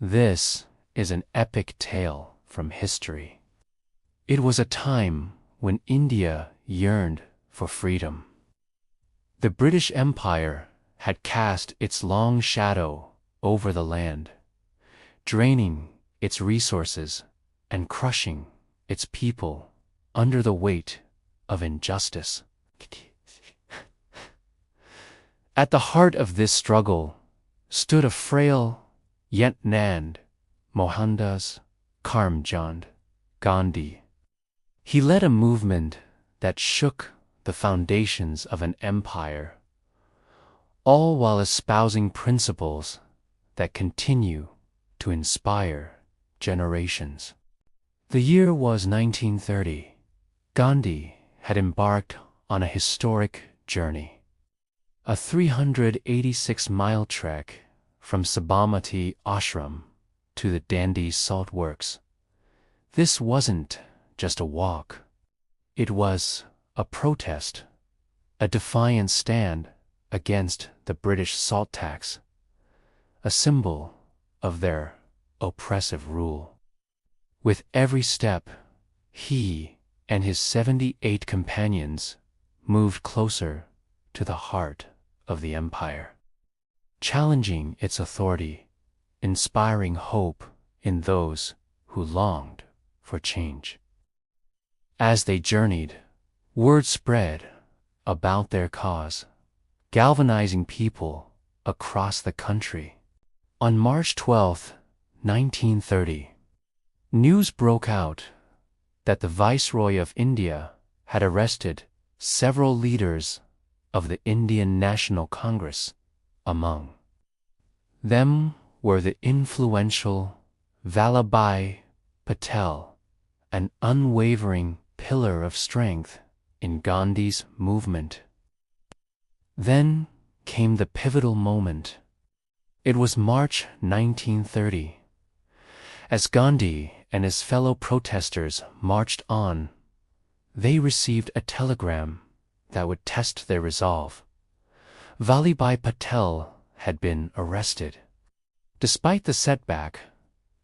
This is an epic tale from history. It was a time when India yearned for freedom. The British Empire had cast its long shadow over the land, draining its resources and crushing its people under the weight of injustice. At the heart of this struggle stood a frail yet Nand Mohandas Karamchand Gandhi. He led a movement that shook the foundations of an empire, all while espousing principles that continue to inspire generations. The year was 1930. Gandhi had embarked on a historic journey, a 386-mile trek from Sabarmati Ashram to the Dandi Salt Works. This wasn't just a walk. It was a protest, a defiant stand against the British salt tax, a symbol of their oppressive rule. With every step, he and his 78 companions moved closer to the heart of the empire, challenging its authority, inspiring hope in those who longed for change. As they journeyed, word spread about their cause, galvanizing people across the country. On March 12, 1930, news broke out that the Viceroy of India had arrested several leaders of the Indian National Congress. Among them were the influential Vallabhbhai Patel, an unwavering pillar of strength in Gandhi's movement. Then came the pivotal moment. It was March 1930. As Gandhi and his fellow protesters marched on, they received a telegram that would test their resolve. Vallabhbhai Patel had been arrested. Despite the setback,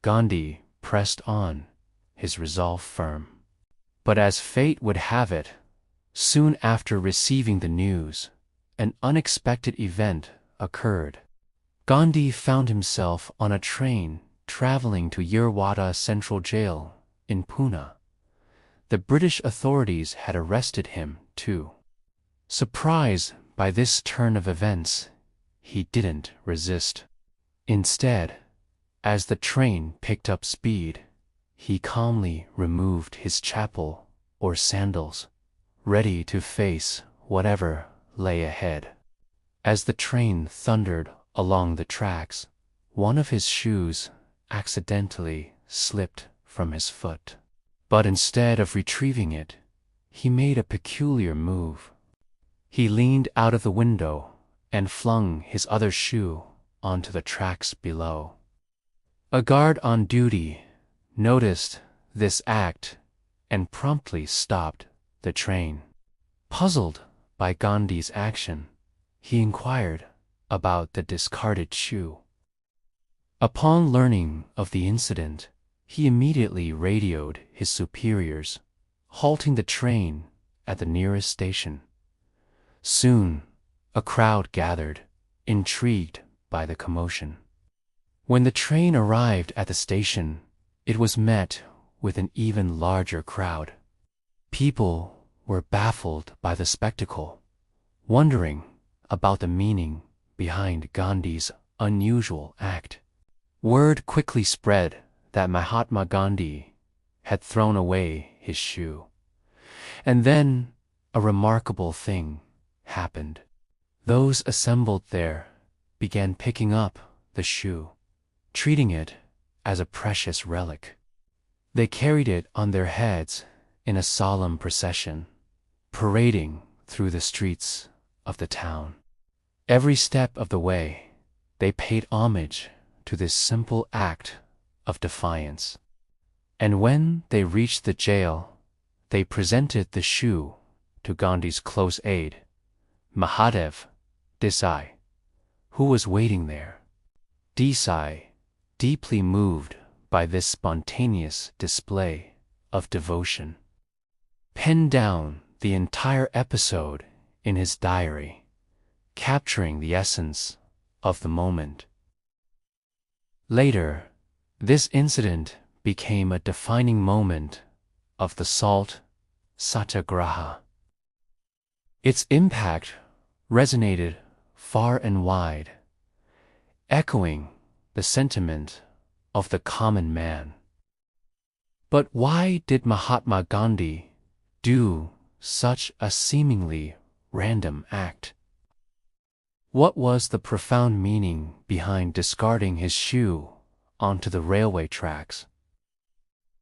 Gandhi pressed on, his resolve firm. But as fate would have it, soon after receiving the news, an unexpected event occurred. Gandhi found himself on a train traveling to Yerwada Central Jail in Pune. The British authorities had arrested him, too. Surprised by this turn of events, he didn't resist. Instead, as the train picked up speed, he calmly removed his chapel or sandals, ready to face whatever lay ahead. As the train thundered along the tracks, one of his shoes accidentally slipped from his foot. But instead of retrieving it, he made a peculiar move. He leaned out of the window and flung his other shoe onto the tracks below. A guard on duty noticed this act and promptly stopped the train. Puzzled by Gandhi's action, he inquired about the discarded shoe. Upon learning of the incident, he immediately radioed his superiors, halting the train at the nearest station. Soon, a crowd gathered, intrigued by the commotion. When the train arrived at the station, it was met with an even larger crowd. People were baffled by the spectacle, wondering about the meaning behind Gandhi's unusual act. Word quickly spread that Mahatma Gandhi had thrown away his shoe. And then a remarkable thing happened. Those assembled there began picking up the shoe, treating it as a precious relic. They carried it on their heads in a solemn procession, parading through the streets of the town. Every step of the way, they paid homage to this simple act of defiance. And when they reached the jail, they presented the shoe to Gandhi's close aide, Mahadev Desai, who was waiting there. Desai deeply moved by this spontaneous display of devotion, penned down the entire episode in his diary, capturing the essence of the moment. Later, this incident became a defining moment of the Salt Satyagraha. Its impact resonated far and wide, echoing the sentiment of the common man. But why did Mahatma Gandhi do such a seemingly random act? What was the profound meaning behind discarding his shoe onto the railway tracks?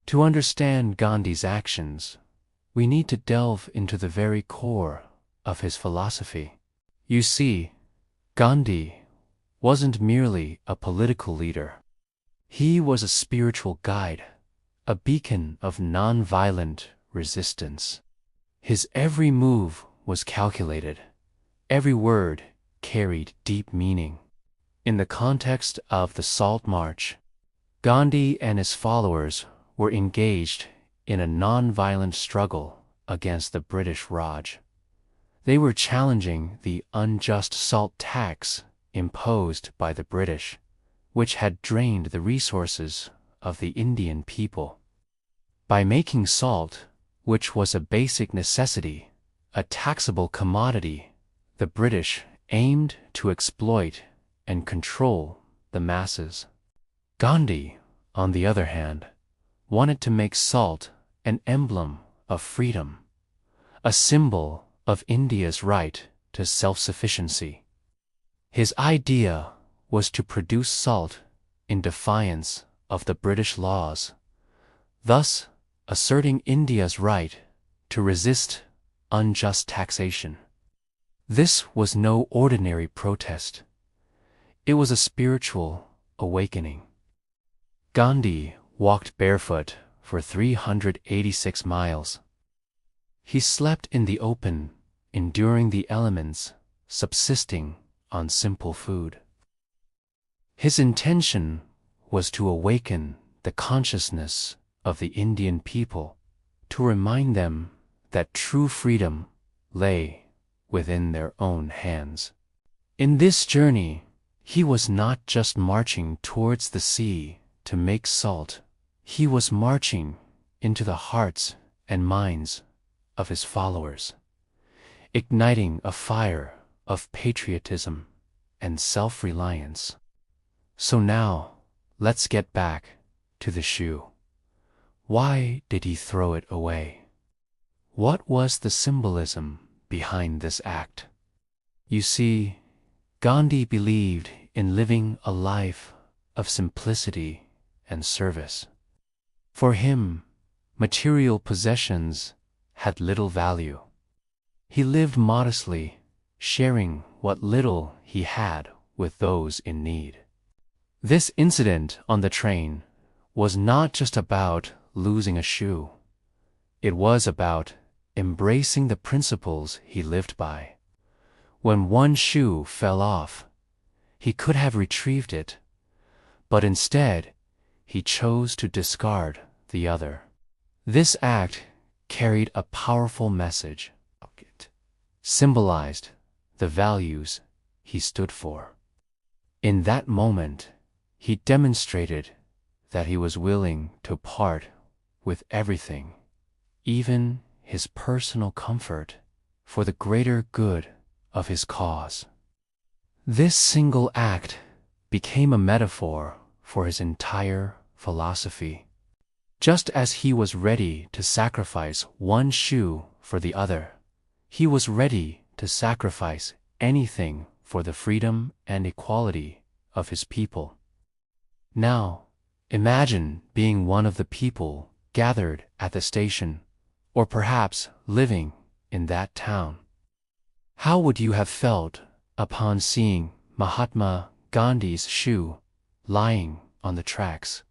To understand Gandhi's actions, we need to delve into the very core of his philosophy. You see, Gandhi wasn't merely a political leader. He was a spiritual guide, a beacon of non-violent resistance. His every move was calculated, every word carried deep meaning. In the context of the Salt March, Gandhi and his followers were engaged in a non-violent struggle against the British Raj. They were challenging the unjust salt tax imposed by the British, which had drained the resources of the Indian people. By making salt, which was a basic necessity, a taxable commodity, the British aimed to exploit and control the masses. Gandhi, on the other hand, wanted to make salt an emblem of freedom, a symbol of India's right to self-sufficiency. His idea was to produce salt in defiance of the British laws, thus asserting India's right to resist unjust taxation. This was no ordinary protest. It was a spiritual awakening. Gandhi walked barefoot for 386 miles. He slept in the open, enduring the elements, subsisting on simple food. His intention was to awaken the consciousness of the Indian people, to remind them that true freedom lay within their own hands. In this journey, he was not just marching towards the sea to make salt, he was marching into the hearts and minds of his followers, igniting a fire of patriotism and self-reliance. So now, let's get back to the shoe. Why did he throw it away? What was the symbolism behind this act? You see, Gandhi believed in living a life of simplicity and service. For him, material possessions had little value. He lived modestly, sharing what little he had with those in need. This incident on the train was not just about losing a shoe. It was about embracing the principles he lived by. When one shoe fell off, he could have retrieved it, but instead, he chose to discard the other. This act carried a powerful message. It symbolized the values he stood for. In that moment, he demonstrated that he was willing to part with everything, even his personal comfort, for the greater good of his cause. This single act became a metaphor for his entire philosophy. Just as he was ready to sacrifice one shoe for the other, he was ready to sacrifice anything for the freedom and equality of his people. Now, imagine being one of the people gathered at the station, or perhaps living in that town. How would you have felt upon seeing Mahatma Gandhi's shoe lying on the tracks?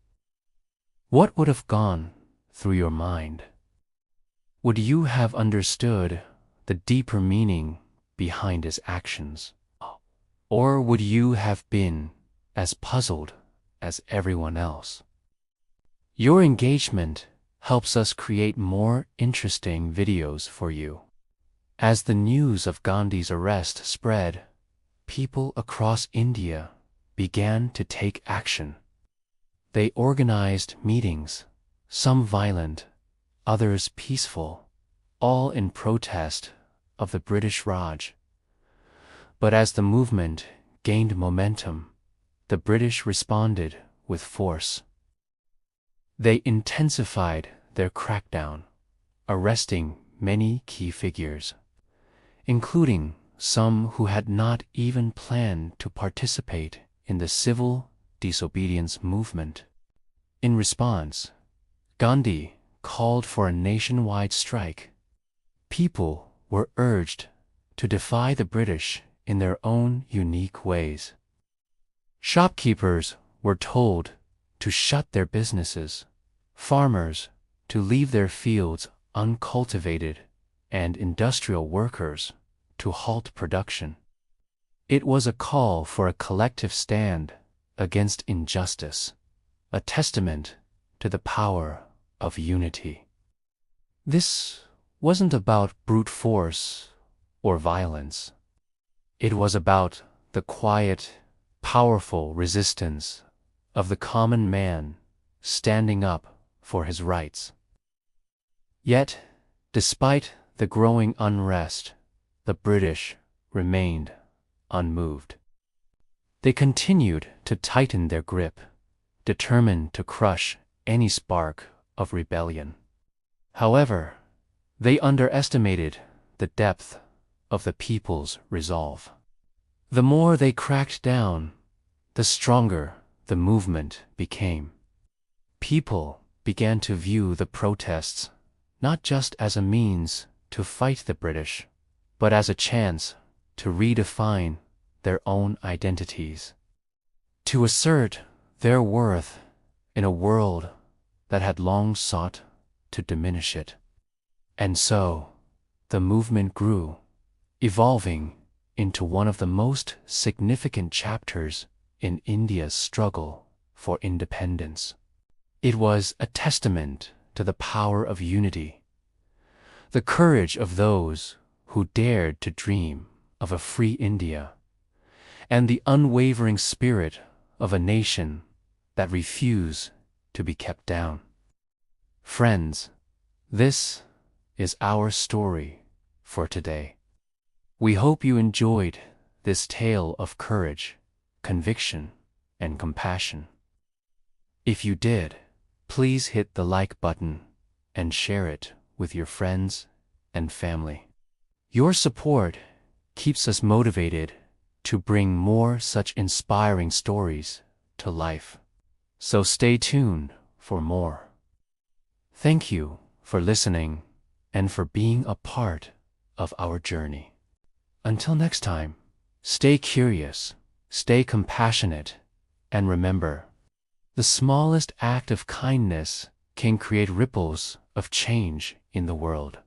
What would have gone through your mind? Would you have understood the deeper meaning behind his actions? Or would you have been as puzzled as everyone else. Your engagement helps us create more interesting videos for you. As the news of Gandhi's arrest spread, people across India began to take action. They organized meetings, some violent, others peaceful, all in protest of the British Raj. But as the movement gained momentum, the British responded with force. They intensified their crackdown, arresting many key figures, including some who had not even planned to participate in the civil disobedience movement. In response, Gandhi called for a nationwide strike. People were urged to defy the British in their own unique ways. Shopkeepers were told to shut their businesses, farmers to leave their fields uncultivated, and industrial workers to halt production. It was a call for a collective stand against injustice, a testament to the power of unity. This wasn't about brute force or violence. It was about the quiet, powerful resistance of the common man standing up for his rights. Yet, despite the growing unrest, the British remained unmoved. They continued to tighten their grip, determined to crush any spark of rebellion. However, they underestimated the depth of the people's resolve. The more they cracked down, the stronger the movement became. People began to view the protests not just as a means to fight the British, but as a chance to redefine their own identities, to assert their worth in a world that had long sought to diminish it. And so, the movement grew, evolving into one of the most significant chapters in India's struggle for independence. It was a testament to the power of unity, the courage of those who dared to dream of a free India, and the unwavering spirit of a nation that refused to be kept down. Friends, this is our story for today. We hope you enjoyed this tale of courage, conviction, and compassion. If you did, please hit the like button and share it with your friends and family. Your support keeps us motivated to bring more such inspiring stories to life. So stay tuned for more. Thank you for listening and for being a part of our journey. Until next time, stay curious, stay compassionate, and remember, the smallest act of kindness can create ripples of change in the world.